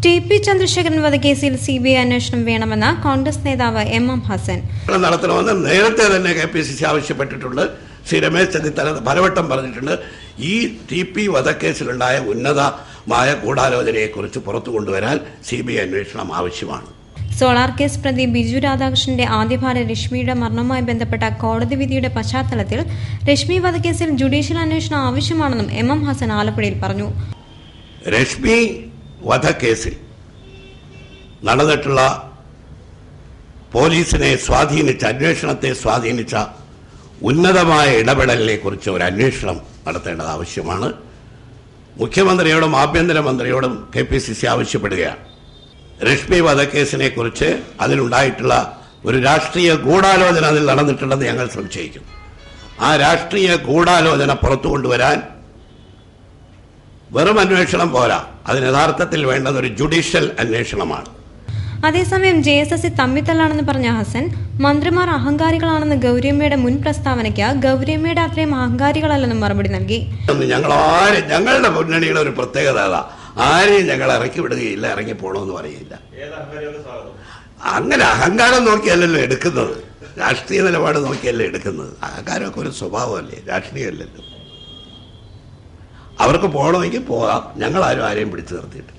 TP Chandrasekharan വധക്കേസിൽ CBI അന്വേഷണം വേണമെന്ന കോൺഗ്രസ് നേതാവ് MM ഹസൻ നടത്തണമെന്ന് നേരത്തെ തന്നെ KPCC ആവശ്യപ്പെട്ടിട്ടുണ്ട്. ശ്രീ രമേശ് ചെന്നിത്തല പലവട്ടം പറഞ്ഞിട്ടുണ്ട്. ഈ TP വധക്കേസിലുണ്ടായ ഉന്നതമായ ഗൂഢാലോചനയെക്കുറിച്ച് പുറത്തു കൊണ്ടുവരാൻ CBI അന്വേഷണം ആവശ്യമാണ്. സോളാർ കേസ് പ്രതി ബിജു രാധാകൃഷ്ണന്റെ ആദ്യ ഭാര്യ രശ്മിയുടെ മരണവുമായി ബന്ധപ്പെട്ട കോടതി വിധിയുടെ പശ്ചാത്തലത്തിൽ രശ്മി വധക്കേസിൽ ജുഡീഷ്യൽ അന്വേഷണം ആവശ്യമാണെന്നും MM ഹസൻ ആലപ്പുഴയിൽ പറഞ്ഞു. രശ്മി വധക്കേസിൽ നടന്നിട്ടുള്ള പോലീസിനെ സ്വാധീനിച്ച, അന്വേഷണത്തെ സ്വാധീനിച്ച ഉന്നതമായ ഇടപെടലിനെ കുറിച്ച് ഒരു അന്വേഷണം നടത്തേണ്ടത് ആവശ്യമാണ്. മുഖ്യമന്ത്രിയോടും ആഭ്യന്തരമന്ത്രിയോടും KPCC ആവശ്യപ്പെടുകയാണ്. രശ്മി വധക്കേസിനെ കുറിച്ച് അതിലുണ്ടായിട്ടുള്ള ഒരു രാഷ്ട്രീയ ഗൂഢാലോചന അതിൽ നടന്നിട്ടുണ്ടെന്ന് ഞങ്ങൾ സംശയിക്കുന്നു. ആ രാഷ്ട്രീയ ഗൂഢാലോചന പുറത്തു കൊണ്ടുവരാൻ വെറും അന്വേഷണം പോരാ, അതിന് യഥാർത്ഥത്തിൽ വേണ്ടത് ഒരു ജുഡീഷ്യൽ അന്വേഷണമാണ്. അതേസമയം JSS തമ്മിത്തല്ലാണെന്ന് പറഞ്ഞ ഹസൻ, മന്ത്രിമാർ അഹങ്കാരികളാണെന്ന് ഗൗരിയമ്മയുടെ മുൻ പ്രസ്താവനയ്ക്ക് ഗൗരിയമ്മയുടെ അത്രയും അഹങ്കാരികളല്ലെന്നും മറുപടി നൽകി. ഞങ്ങളുടെ മുന്നണിയുടെ ഒരു പ്രത്യേകത അതാ, ആരെയും ഞങ്ങൾ ഇറക്കി വിടുകയില്ല, ഇറങ്ങി പോകണമെന്ന് പറയില്ല. അങ്ങനെ അഹങ്കാരം നോക്കിയല്ലല്ലോ എടുക്കുന്നത്, രാഷ്ട്രീയ നിലപാട് നോക്കിയല്ലേ എടുക്കുന്നത്. അഹങ്കാരമൊക്കെ ഒരു സ്വഭാവമല്ലേ, രാഷ്ട്രീയമല്ലല്ലോ. അവർക്ക് പോകണമെങ്കിൽ പോകാം, ഞങ്ങളാരും ആരെയും പിടിച്ചു നിർത്തിയിട്ടില്ല.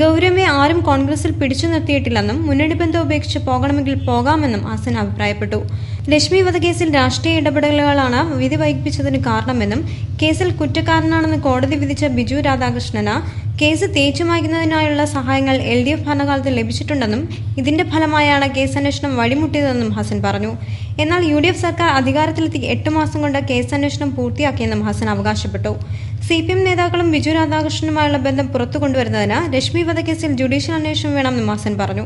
ഗൗരവയെ ആരും കോൺഗ്രസിൽ പിടിച്ചു നിർത്തിയിട്ടില്ലെന്നും മുന്നണി ബന്ധം ഉപേക്ഷിച്ച് പോകണമെങ്കിൽ പോകാമെന്നും ഹസൻ അഭിപ്രായപ്പെട്ടു. രശ്മി വധക്കേസിൽ രാഷ്ട്രീയ ഇടപെടലുകളാണ് വിധി വൈകിപ്പിച്ചതിന് കാരണമെന്നും കേസിൽ കുറ്റക്കാരനാണെന്ന് കോടതി വിധിച്ച ബിജു രാധാകൃഷ്ണന് കേസ് തേച്ചുമായ്ക്കുന്നതിനായുള്ള സഹായങ്ങൾ LDF ഭരണകാലത്ത് ലഭിച്ചിട്ടുണ്ടെന്നും ഇതിന്റെ ഫലമായാണ് കേസ് അന്വേഷണം വഴിമുട്ടിയതെന്നും ഹസൻ പറഞ്ഞു. എന്നാൽ UDF സർക്കാർ അധികാരത്തിലെത്തി 8 മാസം കൊണ്ട് കേസ് അന്വേഷണം പൂർത്തിയാക്കിയെന്നും ഹസൻ അവകാശപ്പെട്ടു. CPM നേതാക്കളും ബിജു രാധാകൃഷ്ണനുമായുള്ള ബന്ധം പുറത്തു കൊണ്ടുവരുന്നതിന് രശ്മി വധക്കേസിൽ ജുഡീഷ്യൽ അന്വേഷണം വേണമെന്നും ഹസൻ പറഞ്ഞു.